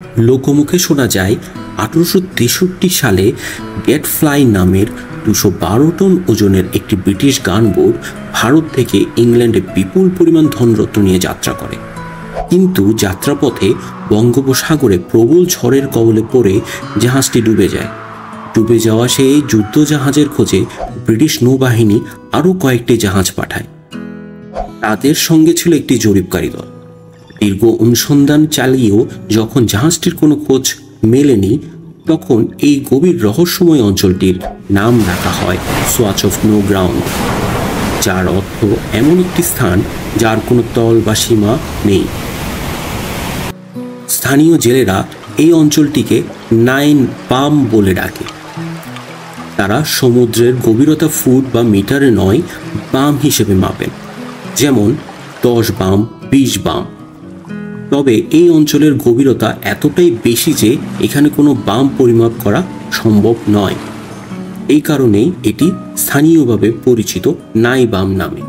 লোকমুখে শোনা যায় 1863 সালে গ্যাটফ্লাই নামের 212 টন ওজনের একটি ব্রিটিশ গানবোট ভারত থেকে ইংল্যান্ডে বিপুল পরিমাণ ধনরত্ন নিয়ে যাত্রা করে। কিন্তু যাত্রাপথে বঙ্গোপসাগরে প্রবল ঝড়ের কবলে পড়ে জাহাজটি ডুবে যায়। ডুবে যাওয়া সেই যুদ্ধজাহাজের খোঁজে ব্রিটিশ নৌবাহিনী আরও কয়েকটি জাহাজ পাঠায়। তাদের সঙ্গে ছিল একটি জরিপকারী দল। দীর্ঘ অনুসন্ধান চালিয়েও যখন জাহাজটির কোনো খোঁজ মেলেনি, তখন এই গভীর রহস্যময় অঞ্চলটির নাম রাখা হয় সোয়াচ অফ নো গ্রাউন্ড, যার অর্থ এমন একটি স্থান যার কোনো তল বা সীমা নেই। স্থানীয় জেলেরা এই অঞ্চলটিকে 9 বাম বলে ডাকে। তারা সমুদ্রের গভীরতা ফুট বা মিটারে নয়, বাম হিসেবে মাপেন, যেমন 10 বাম, 20 বাম। তবে এই অঞ্চলের গভীরতা এতটাই বেশি যে এখানে কোনো বাম পরিমাপ করা সম্ভব নয়। এই কারণেই এটি স্থানীয়ভাবে পরিচিত 9 বাম নামে।